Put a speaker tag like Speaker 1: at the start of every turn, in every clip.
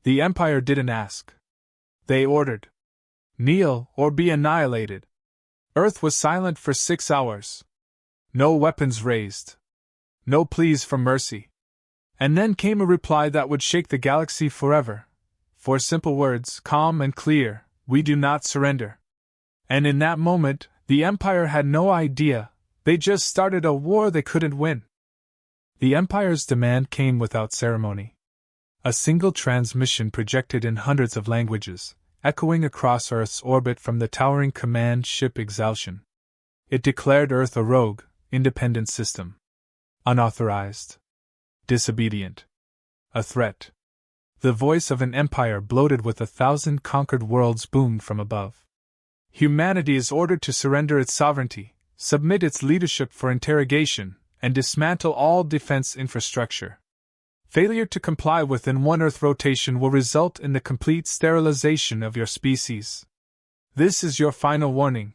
Speaker 1: The Empire didn't ask. They ordered. Kneel or be annihilated. Earth was silent for 6 hours. No weapons raised. No pleas for mercy. And then came a reply that would shake the galaxy forever. 4 simple words, calm and clear: we do not surrender. And in that moment, the Empire had no idea. They just started a war they couldn't win. The Empire's demand came without ceremony. A single transmission projected in hundreds of languages, echoing across Earth's orbit from the towering command ship Exaltation. It declared Earth a rogue, independent system. Unauthorized. Disobedient. A threat. The voice of an empire bloated with 1,000 conquered worlds boomed from above. Humanity is ordered to surrender its sovereignty, submit its leadership for interrogation, and dismantle all defense infrastructure. Failure to comply within one Earth rotation will result in the complete sterilization of your species. This is your final warning.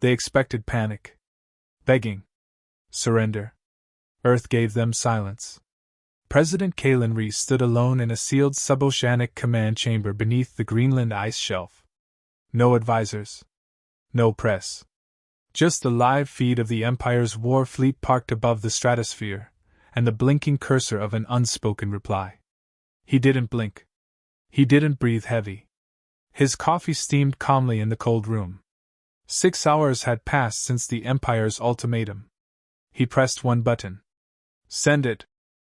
Speaker 1: They expected panic. Begging. Surrender. Earth gave them silence. President Kalen Reese stood alone in a sealed suboceanic command chamber beneath the Greenland ice shelf. No advisors. No press. Just the live feed of the Empire's war fleet parked above the stratosphere, and the blinking cursor of an unspoken reply. He didn't blink. He didn't breathe heavy. His coffee steamed calmly in the cold room. 6 hours had passed since the Empire's ultimatum. He pressed one button. Send it,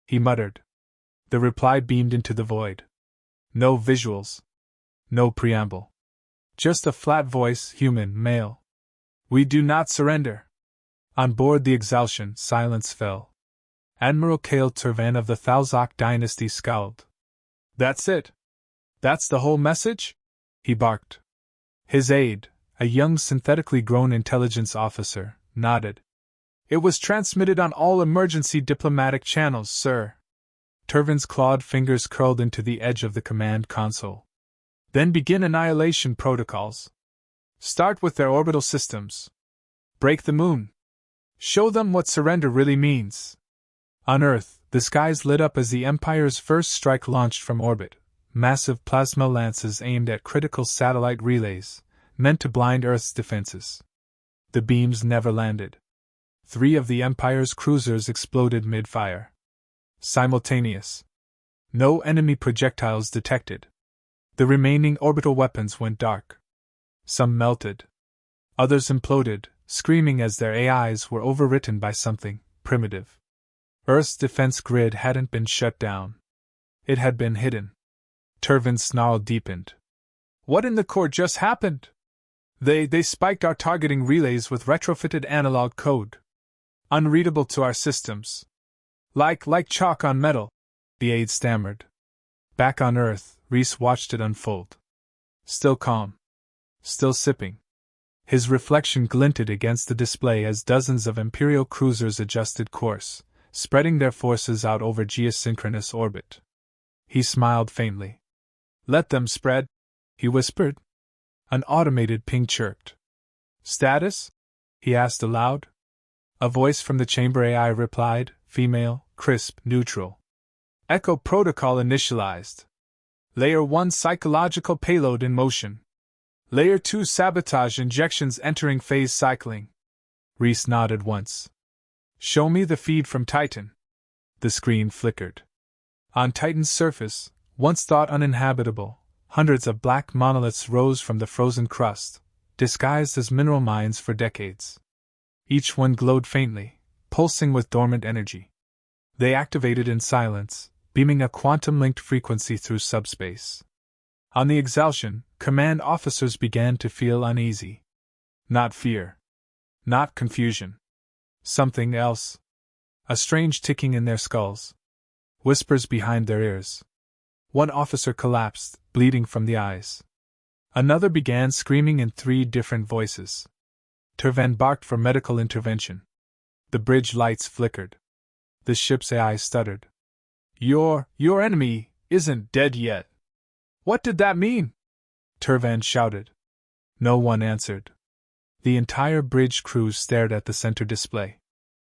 Speaker 1: he muttered. The reply beamed into the void. No visuals. No preamble. Just a flat voice, human, male. We do not surrender. On board the Exaltation, silence fell. Admiral Kale Turvan of the Thalzok dynasty scowled. That's it? That's the whole message? He barked. His aide, a young synthetically grown intelligence officer, nodded. It was transmitted on all emergency diplomatic channels, sir. Turvan's clawed fingers curled into the edge of the command console. Then begin annihilation protocols. Start with their orbital systems. Break the moon. Show them what surrender really means. On Earth, the skies lit up as the Empire's first strike launched from orbit, massive plasma lances aimed at critical satellite relays, meant to blind Earth's defenses. The beams never landed. 3 of the Empire's cruisers exploded mid-fire. Simultaneous. No enemy projectiles detected. The remaining orbital weapons went dark. Some melted. Others imploded, screaming as their AIs were overwritten by something primitive. Earth's defense grid hadn't been shut down. It had been hidden. Turvan's snarl deepened. What in the core just happened? They spiked our targeting relays with retrofitted analog code. Unreadable to our systems. Like chalk on metal, the aide stammered. Back on Earth, Reese watched it unfold. Still calm. Still sipping. His reflection glinted against the display as dozens of Imperial cruisers adjusted course, spreading their forces out over geosynchronous orbit. He smiled faintly. Let them spread, he whispered. An automated ping chirped. Status? He asked aloud. A voice from the chamber AI replied, female, crisp, neutral. Echo protocol initialized. Layer 1 psychological payload in motion. Layer 2 sabotage injections entering phase cycling. Reese nodded once. Show me the feed from Titan. The screen flickered. On Titan's surface, once thought uninhabitable, hundreds of black monoliths rose from the frozen crust, disguised as mineral mines for decades. Each one glowed faintly, pulsing with dormant energy. They activated in silence, beaming a quantum-linked frequency through subspace. On the Exaltation, command officers began to feel uneasy. Not fear. Not confusion. Something else. A strange ticking in their skulls. Whispers behind their ears. One officer collapsed, bleeding from the eyes. Another began screaming in 3 different voices. Turvan barked for medical intervention. The bridge lights flickered. The ship's AI stuttered. Your enemy isn't dead yet. What did that mean? Turvan shouted. No one answered. The entire bridge crew stared at the center display.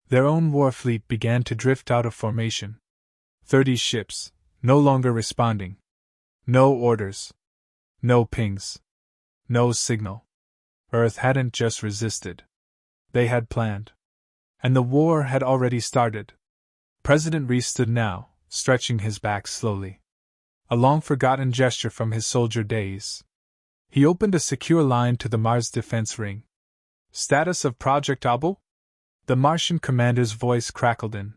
Speaker 1: Their own war fleet began to drift out of formation. 30 ships, no longer responding. No orders. No pings. No signal. Earth hadn't just resisted. They had planned. And the war had already started. President Reese stood now, stretching his back slowly. A long-forgotten gesture from his soldier days. He opened a secure line to the Mars defense ring. Status of Project Abo? The Martian commander's voice crackled in.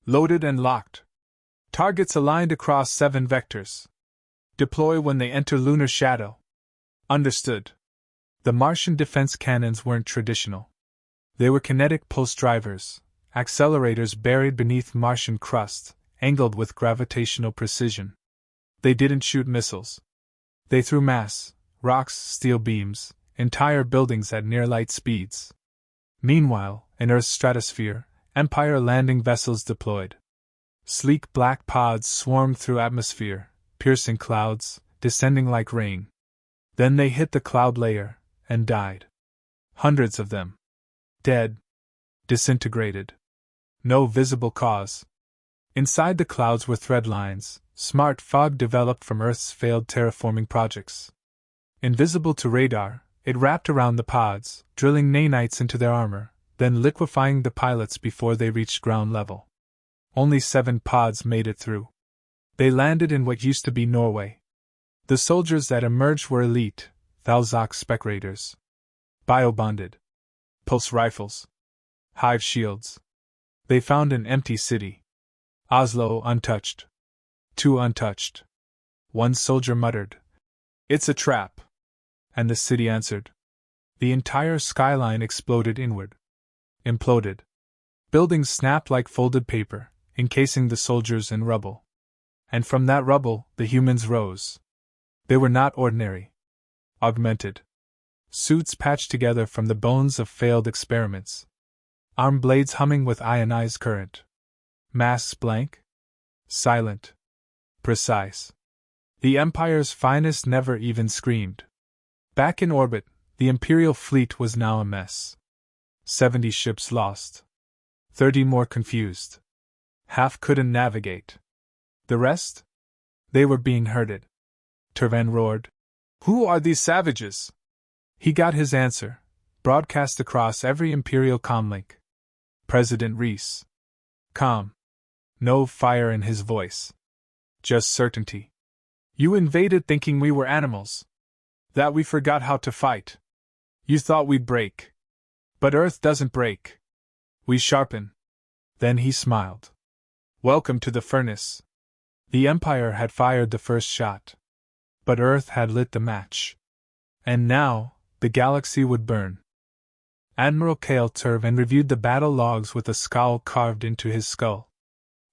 Speaker 1: Loaded and locked. Targets aligned across 7 vectors. Deploy when they enter lunar shadow. Understood. The Martian defense cannons weren't traditional. They were kinetic pulse drivers, accelerators buried beneath Martian crust, angled with gravitational precision. They didn't shoot missiles. They threw mass, rocks, steel beams, entire buildings at near-light speeds. Meanwhile, in Earth's stratosphere, Empire landing vessels deployed. Sleek black pods swarmed through atmosphere, piercing clouds, descending like rain. Then they hit the cloud layer, and died. Hundreds of them. Dead. Disintegrated. No visible cause. Inside the clouds were thread lines, smart fog developed from Earth's failed terraforming projects. Invisible to radar, it wrapped around the pods, drilling nanites into their armor, then liquefying the pilots before they reached ground level. Only 7 pods made it through. They landed in what used to be Norway. The soldiers that emerged were elite, Thalzok spec-raiders. Bio-bonded. Pulse rifles. Hive shields. They found an empty city. Oslo untouched. 2 untouched. One soldier muttered, "It's a trap." And the city answered. The entire skyline exploded inward. Imploded. Buildings snapped like folded paper, encasing the soldiers in rubble. And from that rubble, the humans rose. They were not ordinary. Augmented. Suits patched together from the bones of failed experiments. Arm blades humming with ionized current. Masks blank. Silent. Precise. The Empire's finest never even screamed. Back in orbit, the Imperial fleet was now a mess. 70 ships lost. 30 more confused. Half couldn't navigate. The rest? They were being herded. Tervan roared. "Who are these savages?" He got his answer, broadcast across every Imperial comlink. President Reese. Calm. No fire in his voice. Just certainty. "You invaded thinking we were animals. That we forgot how to fight. You thought we'd break. But Earth doesn't break. We sharpen." Then he smiled. "Welcome to the furnace." The Empire had fired the first shot. But Earth had lit the match. And now, the galaxy would burn. Admiral Kale Turvan reviewed the battle logs with a scowl carved into his skull.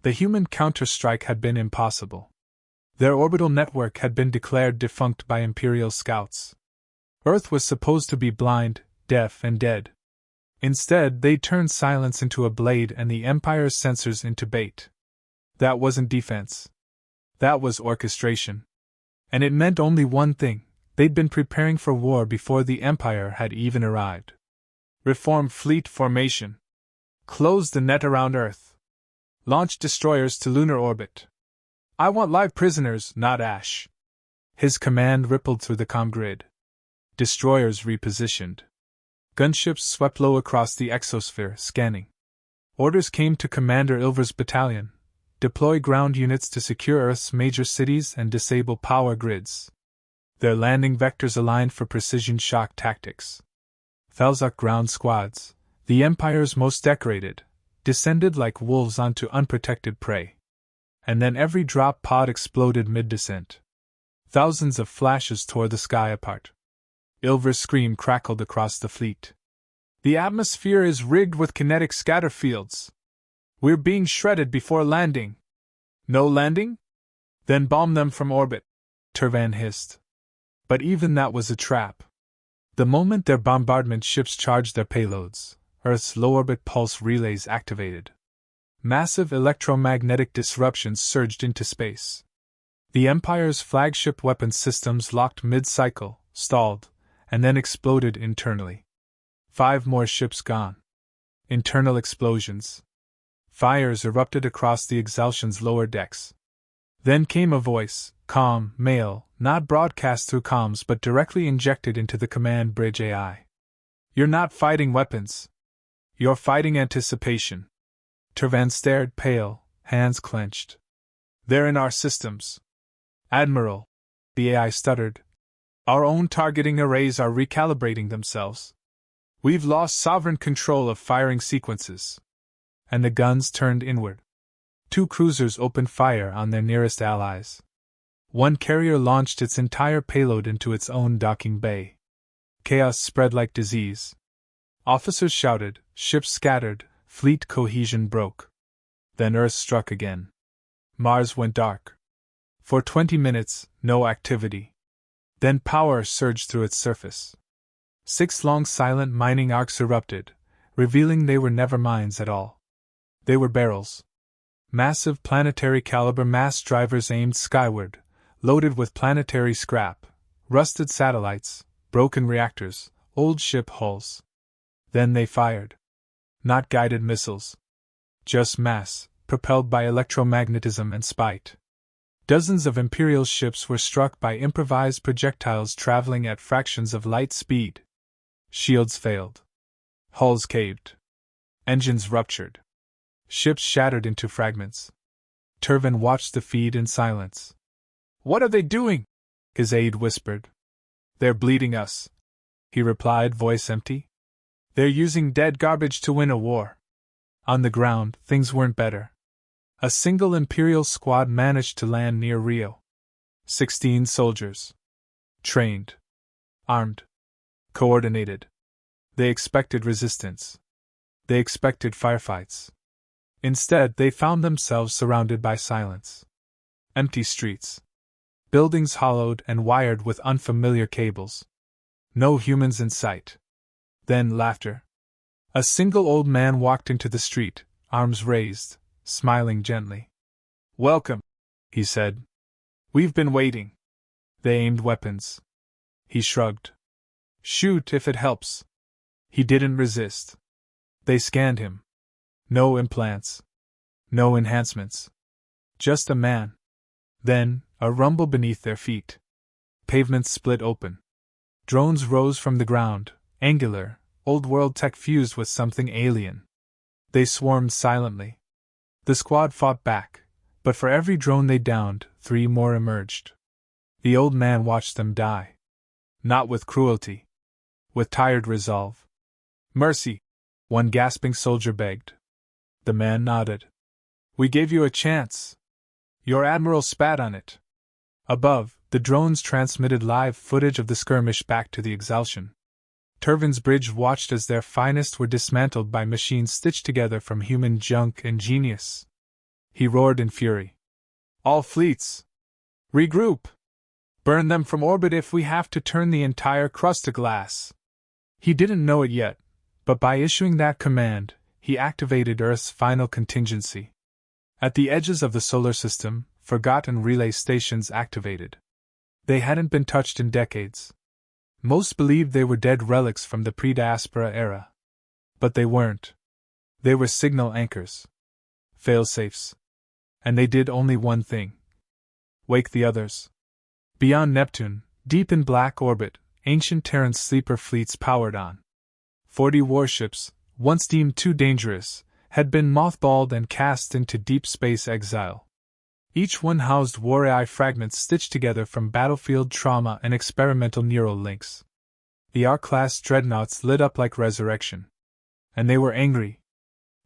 Speaker 1: The human counter-strike had been impossible. Their orbital network had been declared defunct by Imperial scouts. Earth was supposed to be blind, deaf, and dead. Instead, they turned silence into a blade and the Empire's sensors into bait. That wasn't defense. That was orchestration. And it meant only one thing: they'd been preparing for war before the Empire had even arrived. Reform fleet formation. Close the net around Earth. Launch destroyers to lunar orbit. I want live prisoners, not ash. His command rippled through the comm grid. Destroyers repositioned. Gunships swept low across the exosphere, scanning. Orders came to Commander Ilver's battalion. Deploy ground units to secure Earth's major cities and disable power grids. Their landing vectors aligned for precision shock tactics. Thalzok ground squads, the Empire's most decorated, descended like wolves onto unprotected prey. And then every drop pod exploded mid-descent. Thousands of flashes tore the sky apart. Ilver's scream crackled across the fleet. "The atmosphere is rigged with kinetic scatter fields. We're being shredded before landing." "No landing? Then bomb them from orbit," Turvan hissed. But even that was a trap. The moment their bombardment ships charged their payloads, Earth's low-orbit pulse relays activated. Massive electromagnetic disruptions surged into space. The Empire's flagship weapons systems locked mid-cycle, stalled, and then exploded internally. 5 more ships gone. Internal explosions. Fires erupted across the Exaltion's lower decks. Then came a voice, Comm, mail, not broadcast through comms but directly injected into the command bridge AI. You're not fighting weapons. You're fighting anticipation. Tervan stared pale, hands clenched. They're in our systems. Admiral, the AI stuttered. Our own targeting arrays are recalibrating themselves. We've lost sovereign control of firing sequences. And the guns turned inward. 2 cruisers opened fire on their nearest allies. 1 carrier launched its entire payload into its own docking bay. Chaos spread like disease. Officers shouted, ships scattered, fleet cohesion broke. Then Earth struck again. Mars went dark. For 20 minutes, no activity. Then power surged through its surface. 6 long silent mining arcs erupted, revealing they were never mines at all. They were barrels. Massive planetary-caliber mass drivers aimed skyward, loaded with planetary scrap, rusted satellites, broken reactors, old ship hulls. Then they fired. Not guided missiles. Just mass, propelled by electromagnetism and spite. Dozens of Imperial ships were struck by improvised projectiles traveling at fractions of light speed. Shields failed. Hulls caved. Engines ruptured. Ships shattered into fragments. Tervan watched the feed in silence. "What are they doing?" his aide whispered. "They're bleeding us," he replied, voice empty. "They're using dead garbage to win a war." On the ground, things weren't better. A single Imperial squad managed to land near Rio. 16 soldiers. Trained. Armed. Coordinated. They expected resistance. They expected firefights. Instead, they found themselves surrounded by silence. Empty streets. Buildings hollowed and wired with unfamiliar cables. No humans in sight. Then laughter. A single old man walked into the street, arms raised, smiling gently. "Welcome," he said. "We've been waiting." They aimed weapons. He shrugged. "Shoot if it helps." He didn't resist. They scanned him. No implants. No enhancements. Just a man. Then, a rumble beneath their feet. Pavements split open. Drones rose from the ground, angular, old-world tech fused with something alien. They swarmed silently. The squad fought back, but for every drone they downed, 3 more emerged. The old man watched them die. Not with cruelty. With tired resolve. "Mercy," one gasping soldier begged. The man nodded. "We gave you a chance. Your admiral spat on it." Above, the drones transmitted live footage of the skirmish back to the Exaltation. Tervan's bridge watched as their finest were dismantled by machines stitched together from human junk and genius. He roared in fury. "All fleets! Regroup! Burn them from orbit if we have to turn the entire crust to glass!" He didn't know it yet, but by issuing that command, he activated Earth's final contingency. At the edges of the solar system, forgotten relay stations activated. They hadn't been touched in decades. Most believed they were dead relics from the pre-diaspora era. But they weren't. They were signal anchors. Fail-safes. And they did only one thing. Wake the others. Beyond Neptune, deep in black orbit, ancient Terran sleeper fleets powered on. 40 warships, once deemed too dangerous, had been mothballed and cast into deep space exile. Each one housed war AI fragments stitched together from battlefield trauma and experimental neural links. The R-class dreadnoughts lit up like resurrection. And they were angry.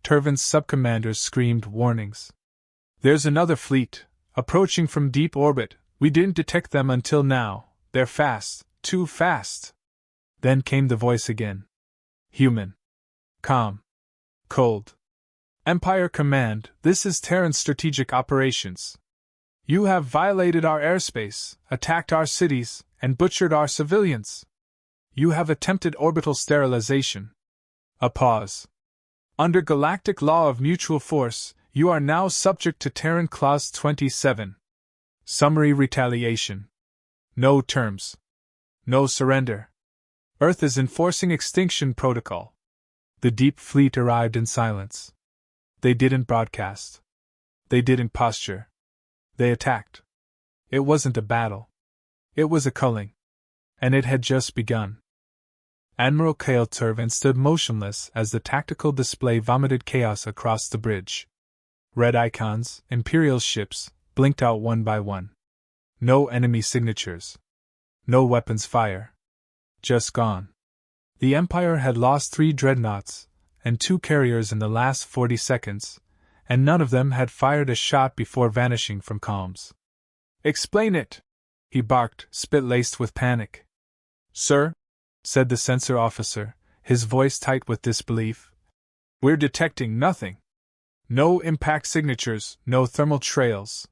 Speaker 1: Tervan's subcommanders screamed warnings. "There's another fleet, approaching from deep orbit. We didn't detect them until now. They're fast, too fast." Then came the voice again. Human. Calm. Cold. "Empire Command, this is Terran Strategic Operations. You have violated our airspace, attacked our cities, and butchered our civilians. You have attempted orbital sterilization." A pause. "Under galactic law of mutual force, you are now subject to Terran Clause 27. Summary retaliation. No terms. No surrender. Earth is enforcing extinction protocol." The deep fleet arrived in silence. They didn't broadcast. They didn't posture. They attacked. It wasn't a battle. It was a culling. And it had just begun. Admiral Kale Turvin stood motionless as the tactical display vomited chaos across the bridge. Red icons, Imperial ships, blinked out one by one. No enemy signatures. No weapons fire. Just gone. The Empire had lost 3 dreadnoughts and 2 carriers in the last 40 seconds, and none of them had fired a shot before vanishing from comms. "Explain it!" he barked, spit-laced with panic. "Sir," said the sensor officer, his voice tight with disbelief, "we're detecting nothing. No impact signatures, no thermal trails.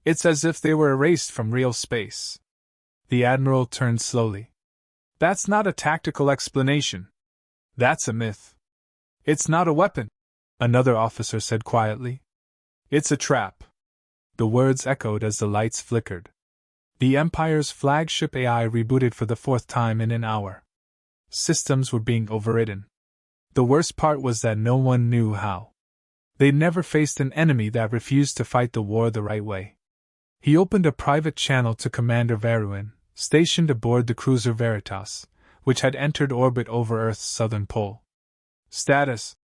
Speaker 1: It's as if they were erased from real space." The Admiral turned slowly. "That's not a tactical explanation. That's a myth. It's not a weapon," another officer said quietly. "It's a trap." The words echoed as the lights flickered. The Empire's flagship AI rebooted for the 4th time in an hour. Systems were being overridden. The worst part was that no one knew how. They'd never faced an enemy that refused to fight the war the right way. He opened a private channel to Commander Veruin, stationed aboard the cruiser Veritas, which had entered orbit over Earth's southern pole. "Status,"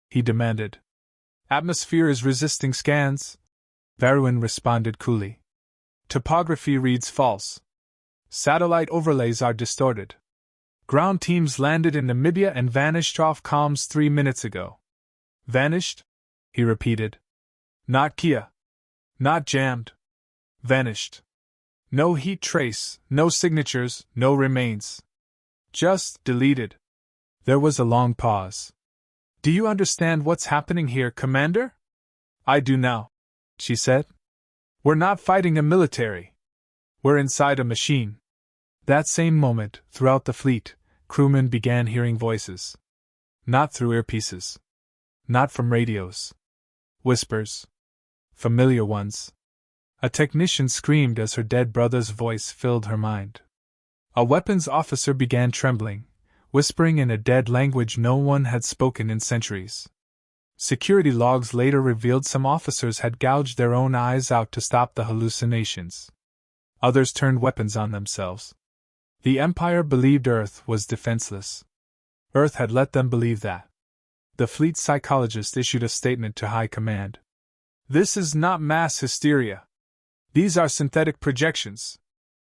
Speaker 1: he demanded. "Atmosphere is resisting scans," Veruin responded coolly. "Topography reads false. Satellite overlays are distorted. Ground teams landed in Namibia and vanished off comms 3 minutes ago." "Vanished?" he repeated. "Not Kia. Not jammed. Vanished. No heat trace, no signatures, no remains. Just deleted." There was a long pause. "Do you understand what's happening here, Commander?" "I do now," she said. "We're not fighting a military. We're inside a machine." That same moment, throughout the fleet, crewmen began hearing voices. Not through earpieces. Not from radios. Whispers. Familiar ones. A technician screamed as her dead brother's voice filled her mind. A weapons officer began trembling, whispering in a dead language no one had spoken in centuries. Security logs later revealed some officers had gouged their own eyes out to stop the hallucinations. Others turned weapons on themselves. The Empire believed Earth was defenseless. Earth had let them believe that. The fleet psychologist issued a statement to High Command. "This is not mass hysteria. These are synthetic projections.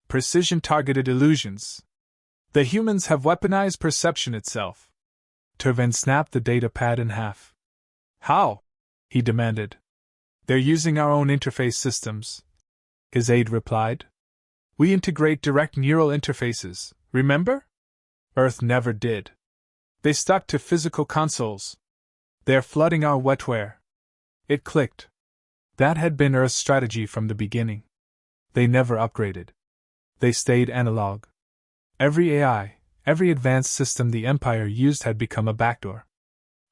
Speaker 1: Precision-targeted illusions. The humans have weaponized perception itself." Turvin snapped the data pad in half. "How?" he demanded. "They're using our own interface systems," his aide replied. "We integrate direct neural interfaces, remember? Earth never did. They stuck to physical consoles. They're flooding our wetware." It clicked. That had been Earth's strategy from the beginning. They never upgraded. They stayed analog. Every AI, every advanced system the Empire used had become a backdoor.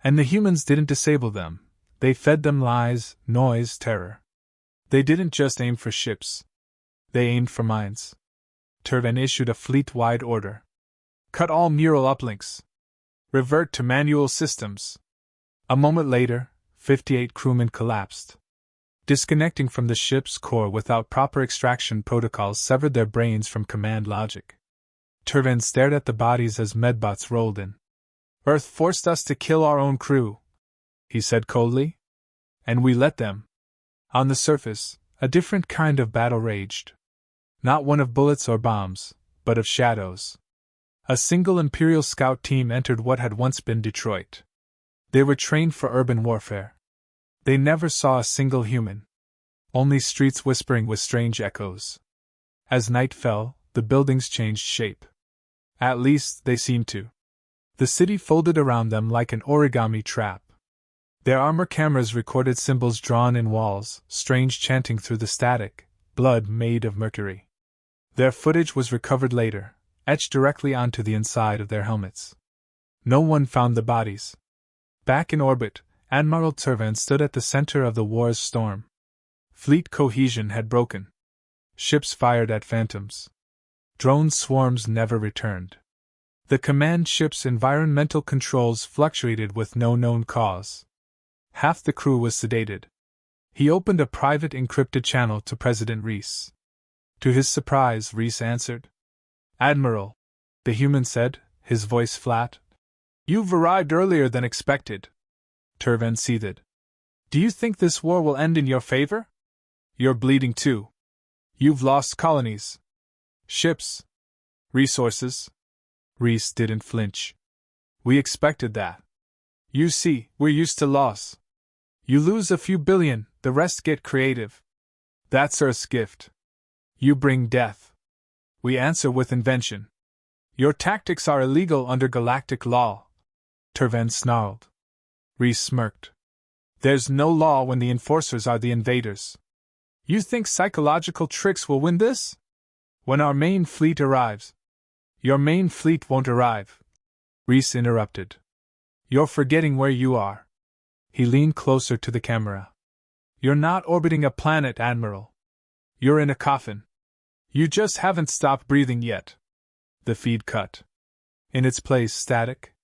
Speaker 1: And the humans didn't disable them. They fed them lies, noise, terror. They didn't just aim for ships. They aimed for minds. Turvin issued a fleet-wide order. "Cut all neural uplinks. Revert to manual systems." A moment later, 58 crewmen collapsed. Disconnecting from the ship's core without proper extraction protocols severed their brains from command logic. Turvin stared at the bodies as medbots rolled in. "Earth forced us to kill our own crew," he said coldly. "And we let them." On the surface, a different kind of battle raged. Not one of bullets or bombs, but of shadows. A single Imperial scout team entered what had once been Detroit. They were trained for urban warfare. They never saw a single human. Only streets whispering with strange echoes. As night fell, the buildings changed shape. At least, they seemed to. The city folded around them like an origami trap. Their armor cameras recorded symbols drawn in walls, strange chanting through the static, blood made of mercury. Their footage was recovered later, etched directly onto the inside of their helmets. No one found the bodies. Back in orbit, Admiral Turvin stood at the center of the war's storm. Fleet cohesion had broken. Ships fired at phantoms. Drone swarms never returned. The command ship's environmental controls fluctuated with no known cause. Half the crew was sedated. He opened a private encrypted channel to President Reese. To his surprise, Reese answered. Admiral, the human said, his voice flat. You've arrived earlier than expected. Turvan seethed. Do you think this war will end in your favor? You're bleeding too. You've lost colonies. Ships. Resources. Reese didn't flinch. We expected that. You see, we're used to loss. You lose a few billion, the rest get creative. That's Earth's gift. You bring death. We answer with invention. Your tactics are illegal under galactic law. Turvan snarled. Reese smirked. There's no law when the enforcers are the invaders. You think psychological tricks will win this? When our main fleet arrives. Your main fleet won't arrive. Reese interrupted. You're forgetting where you are. He leaned closer to the camera. You're not orbiting a planet, Admiral. You're in a coffin. You just haven't stopped breathing yet. The feed cut. In its place, static.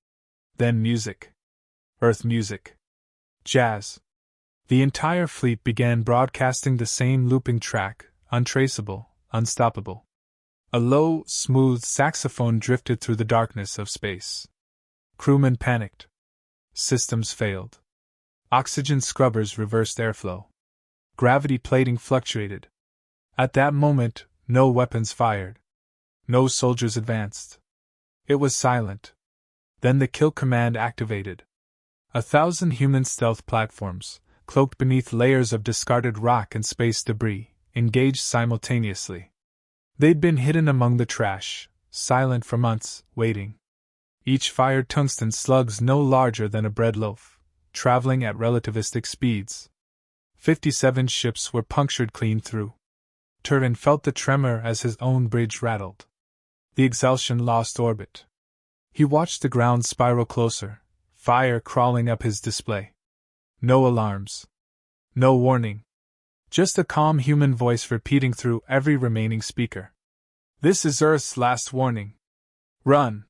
Speaker 1: Then music. Earth music. Jazz. The entire fleet began broadcasting the same looping track, untraceable, unstoppable. A low, smooth saxophone drifted through the darkness of space. Crewmen panicked. Systems failed. Oxygen scrubbers reversed airflow. Gravity plating fluctuated. At that moment, no weapons fired. No soldiers advanced. It was silent. Then the kill command activated. 1,000 human stealth platforms, cloaked beneath layers of discarded rock and space debris, engaged simultaneously. They'd been hidden among the trash, silent for months, waiting. Each fired tungsten slugs no larger than a bread loaf, traveling at relativistic speeds. 57 ships were punctured clean through. Turvan felt the tremor as his own bridge rattled. The Exaltation lost orbit. He watched the ground spiral closer, fire crawling up his display. No alarms. No warning. Just a calm human voice repeating through every remaining speaker. This is Earth's last warning. Run.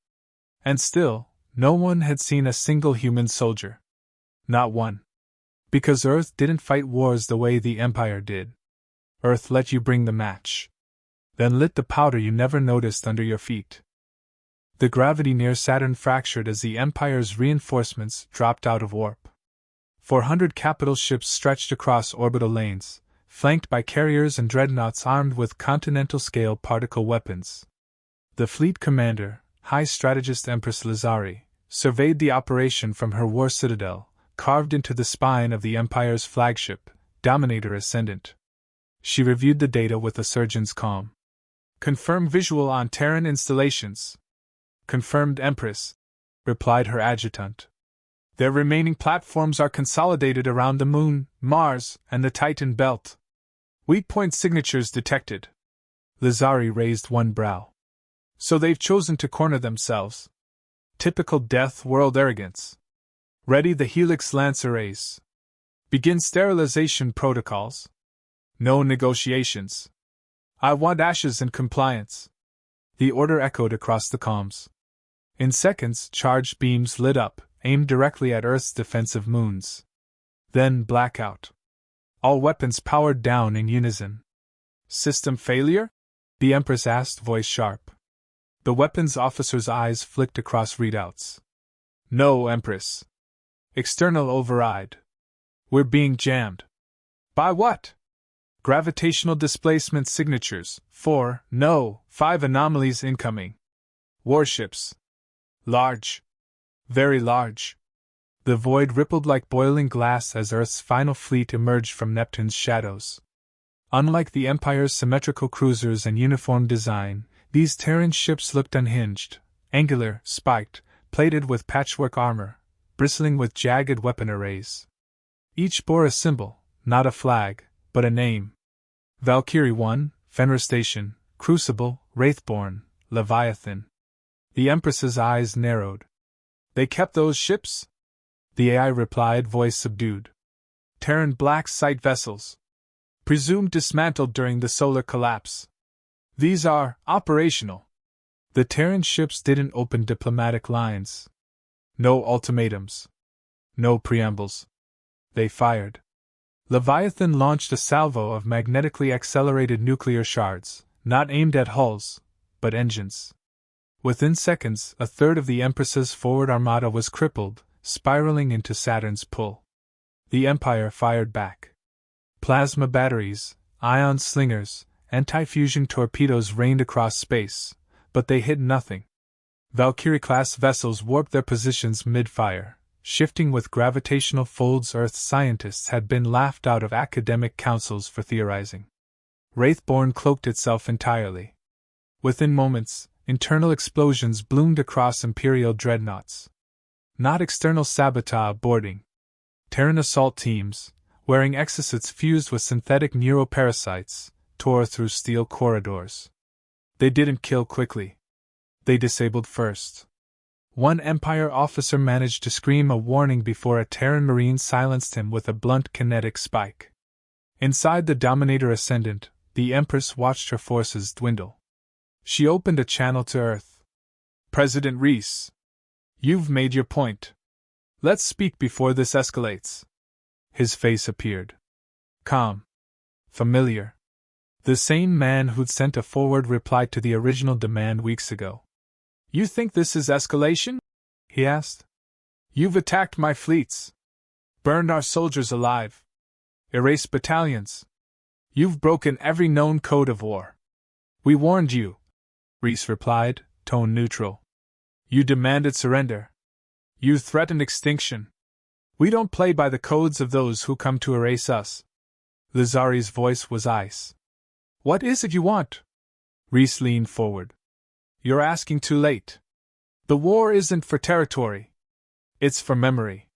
Speaker 1: And still, no one had seen a single human soldier. Not one. Because Earth didn't fight wars the way the Empire did. Earth let you bring the match. Then lit the powder you never noticed under your feet. The gravity near Saturn fractured as the Empire's reinforcements dropped out of warp. 400 capital ships stretched across orbital lanes, flanked by carriers and dreadnoughts armed with continental-scale particle weapons. The fleet commander, High Strategist Empress Lazari, surveyed the operation from her war citadel, carved into the spine of the Empire's flagship, Dominator Ascendant. She reviewed the data with a surgeon's calm. Confirm visual on Terran installations. Confirmed, Empress, replied her adjutant. Their remaining platforms are consolidated around the Moon, Mars, and the Titan belt. Weak point signatures detected. Lazari raised one brow. So they've chosen to corner themselves. Typical Death World arrogance. Ready the Helix Lance arrays. Begin sterilization protocols. No negotiations. I want ashes and compliance. The order echoed across the comms. In seconds, charged beams lit up, aimed directly at Earth's defensive moons. Then blackout. All weapons powered down in unison. System failure? The Empress asked, voice sharp. The weapons officer's eyes flicked across readouts. No, Empress. External override. We're being jammed. By what? Gravitational displacement signatures. 4, no, 5 anomalies incoming. Warships. Large. Very large. The void rippled like boiling glass as Earth's final fleet emerged from Neptune's shadows. Unlike the Empire's symmetrical cruisers and uniform design, these Terran ships looked unhinged, angular, spiked, plated with patchwork armor, bristling with jagged weapon arrays. Each bore a symbol, not a flag, but a name. Valkyrie 1, Fenrir Station, Crucible, Wraithborn, Leviathan. The Empress's eyes narrowed. They kept those ships? The AI replied, voice subdued. Terran black site vessels. Presumed dismantled during the solar collapse. These are operational. The Terran ships didn't open diplomatic lines. No ultimatums. No preambles. They fired. Leviathan launched a salvo of magnetically accelerated nuclear shards, not aimed at hulls, but engines. Within seconds, a third of the Empress's forward armada was crippled, spiraling into Saturn's pull. The Empire fired back. Plasma batteries, ion slingers, anti-fusion torpedoes rained across space, but they hit nothing. Valkyrie-class vessels warped their positions mid-fire, shifting with gravitational folds. Earth scientists had been laughed out of academic councils for theorizing. Wraithborn cloaked itself entirely. Within moments, internal explosions bloomed across Imperial dreadnoughts. Not external sabotage boarding. Terran assault teams, wearing exosuits fused with synthetic neuroparasites, tore through steel corridors. They didn't kill quickly. They disabled first. One Empire officer managed to scream a warning before a Terran Marine silenced him with a blunt kinetic spike. Inside the Dominator Ascendant, the Empress watched her forces dwindle. She opened a channel to Earth. President Reese, you've made your point. Let's speak before this escalates. His face appeared. Calm. Familiar. The same man who'd sent a forward reply to the original demand weeks ago. You think this is escalation? He asked. You've attacked my fleets. Burned our soldiers alive. Erased battalions. You've broken every known code of war. We warned you, Reese replied, tone neutral. You demanded surrender. You threatened extinction. We don't play by the codes of those who come to erase us. Lazari's voice was ice. What is it you want? Reese leaned forward. You're asking too late. The war isn't for territory. It's for memory.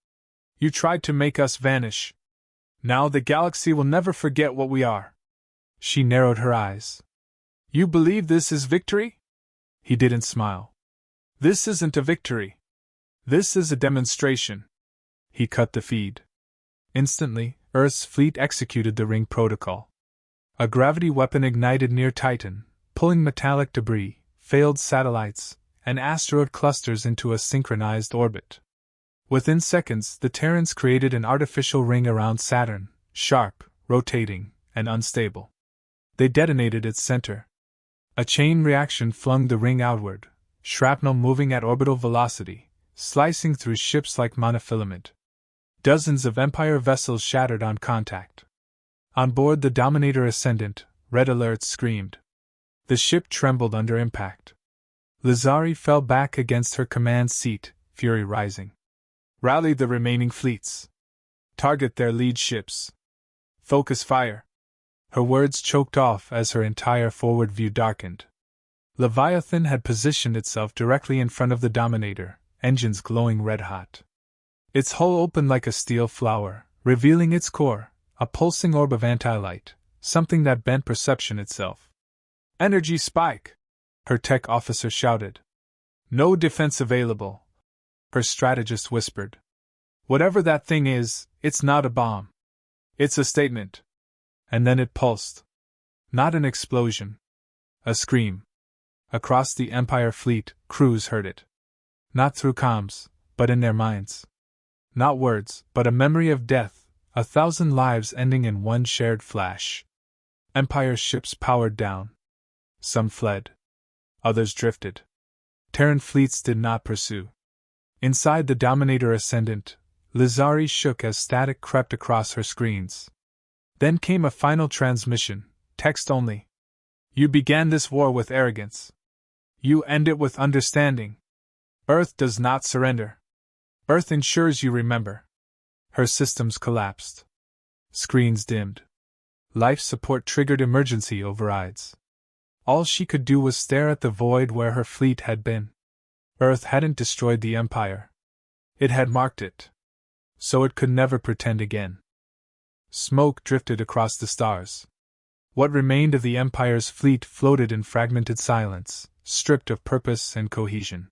Speaker 1: You tried to make us vanish. Now the galaxy will never forget what we are. She narrowed her eyes. You believe this is victory? He didn't smile. This isn't a victory. This is a demonstration. He cut the feed. Instantly, Earth's fleet executed the ring protocol. A gravity weapon ignited near Titan, pulling metallic debris, failed satellites, and asteroid clusters into a synchronized orbit. Within seconds, the Terrans created an artificial ring around Saturn, sharp, rotating, and unstable. They detonated its center. A chain reaction flung the ring outward, shrapnel moving at orbital velocity, slicing through ships like monofilament. Dozens of Empire vessels shattered on contact. On board the Dominator Ascendant, red alerts screamed. The ship trembled under impact. Lazari fell back against her command seat, fury rising. Rally the remaining fleets. Target their lead ships. Focus fire. Her words choked off as her entire forward view darkened. Leviathan had positioned itself directly in front of the Dominator, engines glowing red-hot. Its hull opened like a steel flower, revealing its core, a pulsing orb of anti-light, something that bent perception itself. Energy spike! Her tech officer shouted. No defense available. Her strategist whispered. Whatever that thing is, it's not a bomb. It's a statement. And then it pulsed. Not an explosion. A scream. Across the Empire fleet, crews heard it. Not through comms, but in their minds. Not words, but a memory of death, 1,000 lives ending in one shared flash. Empire ships powered down. Some fled. Others drifted. Terran fleets did not pursue. Inside the Dominator Ascendant, Lazari shook as static crept across her screens. Then came a final transmission, text only. You began this war with arrogance. You end it with understanding. Earth does not surrender. Earth ensures you remember. Her systems collapsed. Screens dimmed. Life support triggered emergency overrides. All she could do was stare at the void where her fleet had been. Earth hadn't destroyed the Empire. It had marked it. So it could never pretend again. Smoke drifted across the stars. What remained of the Empire's fleet floated in fragmented silence, stripped of purpose and cohesion.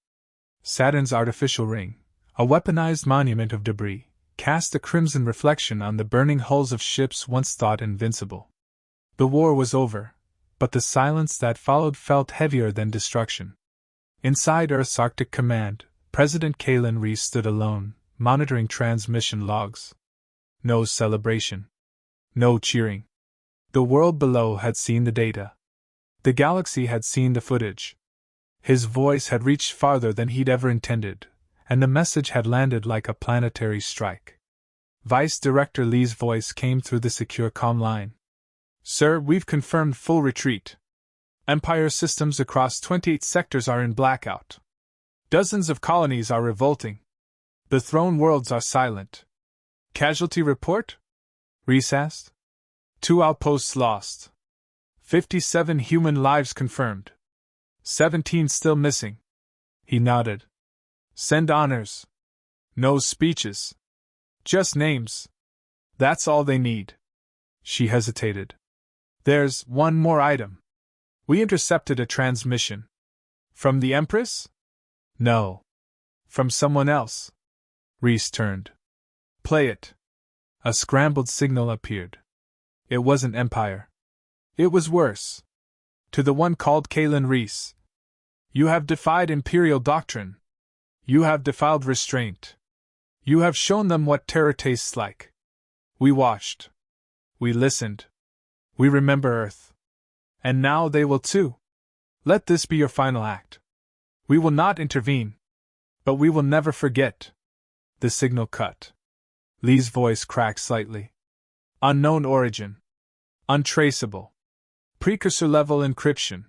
Speaker 1: Saturn's artificial ring, a weaponized monument of debris, cast a crimson reflection on the burning hulls of ships once thought invincible. The war was over, but the silence that followed felt heavier than destruction. Inside Earth's Arctic Command, President Kalen Reese stood alone, monitoring transmission logs. No celebration. No cheering. The world below had seen the data. The galaxy had seen the footage. His voice had reached farther than he'd ever intended, and the message had landed like a planetary strike. Vice Director Lee's voice came through the secure comm line. Sir, we've confirmed full retreat. Empire systems across 28 sectors are in blackout. Dozens of colonies are revolting. The throne worlds are silent. Casualty report? Reese asked. 2 outposts lost. 57 human lives confirmed. 17 still missing. He nodded. Send honors. No speeches. Just names. That's all they need. She hesitated. There's one more item. We intercepted a transmission. From the Empress? No. From someone else. Reese turned. Play it. A scrambled signal appeared. It wasn't Empire. It was worse. To the one called Kalen Reese. You have defied Imperial doctrine. You have defiled restraint. You have shown them what terror tastes like. We watched. We listened. We remember Earth. And now they will too. Let this be your final act. We will not intervene. But we will never forget. The signal cut. Lee's voice cracked slightly. Unknown origin. Untraceable. Precursor level encryption.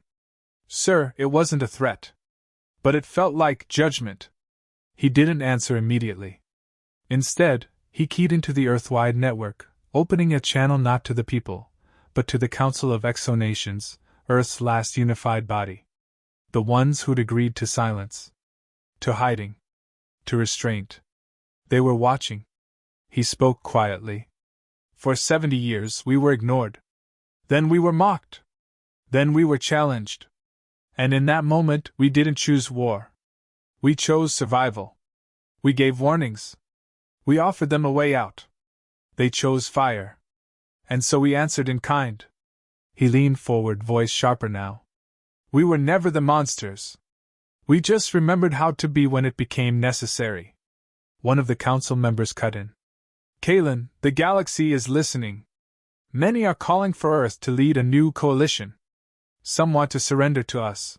Speaker 1: Sir, it wasn't a threat. But it felt like judgment. He didn't answer immediately. Instead, he keyed into the Earth-wide network, opening a channel not to the people, but to the Council of Exonations, Earth's last unified body. The ones who'd agreed to silence. To hiding. To restraint. They were watching. He spoke quietly. For 70 years we were ignored. Then we were mocked. Then we were challenged. And in that moment we didn't choose war. We chose survival. We gave warnings. We offered them a way out. They chose fire. And so we answered in kind. He leaned forward, voice sharper now. We were never the monsters. We just remembered how to be when it became necessary. One of the council members cut in. Kalen, the galaxy is listening. Many are calling for Earth to lead a new coalition. Some want to surrender to us.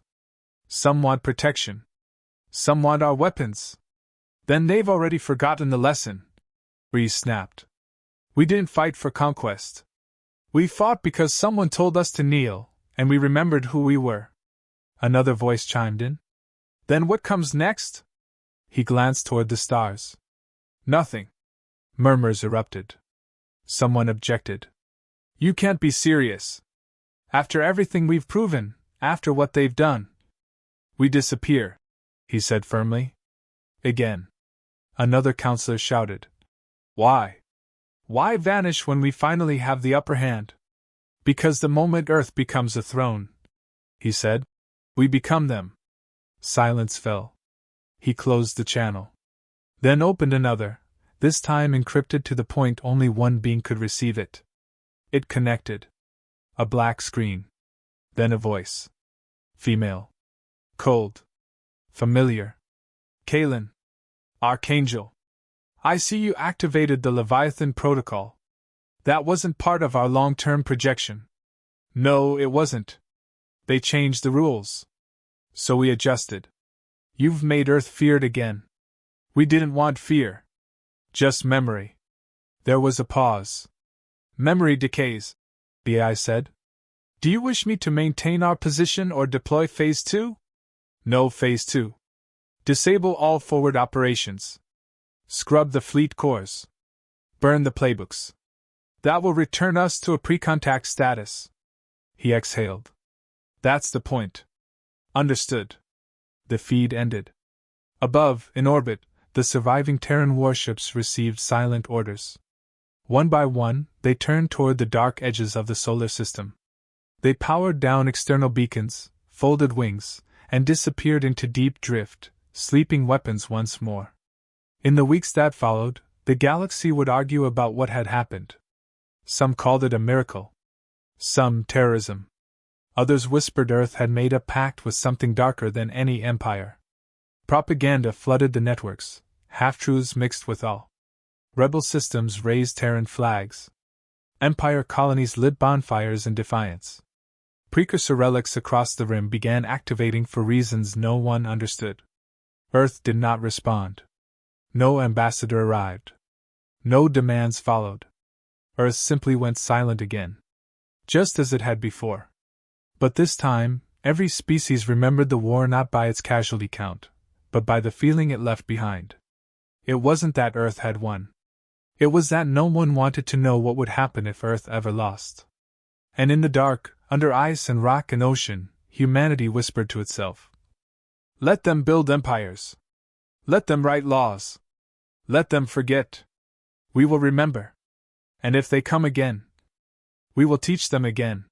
Speaker 1: Some want protection. Some want our weapons. Then they've already forgotten the lesson. Reese snapped. We didn't fight for conquest. We fought because someone told us to kneel, and we remembered who we were. Another voice chimed in. Then what comes next? He glanced toward the stars. Nothing. Murmurs erupted. Someone objected. You can't be serious. After everything we've proven, after what they've done. We disappear, he said firmly. Again. Another counselor shouted. Why? Why vanish when we finally have the upper hand? Because the moment Earth becomes a throne, he said, we become them. Silence fell. He closed the channel. Then opened another, this time encrypted to the point only one being could receive it. It connected. A black screen. Then a voice. Female. Cold. Familiar. Kalen. Archangel. I see you activated the Leviathan protocol. That wasn't part of our long-term projection. No, it wasn't. They changed the rules. So we adjusted. You've made Earth feared again. We didn't want fear. Just memory. There was a pause. Memory decays, the AI said. Do you wish me to maintain our position or deploy Phase 2? No Phase 2. Disable all forward operations. Scrub the fleet cores. Burn the playbooks. That will return us to a pre-contact status. He exhaled. That's the point. Understood. The feed ended. Above, in orbit, the surviving Terran warships received silent orders. One by one, they turned toward the dark edges of the solar system. They powered down external beacons, folded wings, and disappeared into deep drift, sleeping weapons once more. In the weeks that followed, the galaxy would argue about what had happened. Some called it a miracle. Some terrorism. Others whispered Earth had made a pact with something darker than any empire. Propaganda flooded the networks, half-truths mixed with all. Rebel systems raised Terran flags. Empire colonies lit bonfires in defiance. Precursor relics across the rim began activating for reasons no one understood. Earth did not respond. No ambassador arrived. No demands followed. Earth simply went silent again. Just as it had before. But this time, every species remembered the war not by its casualty count, but by the feeling it left behind. It wasn't that Earth had won. It was that no one wanted to know what would happen if Earth ever lost. And in the dark, under ice and rock and ocean, humanity whispered to itself. Let them build empires. Let them write laws. Let them forget. We will remember. And if they come again, we will teach them again.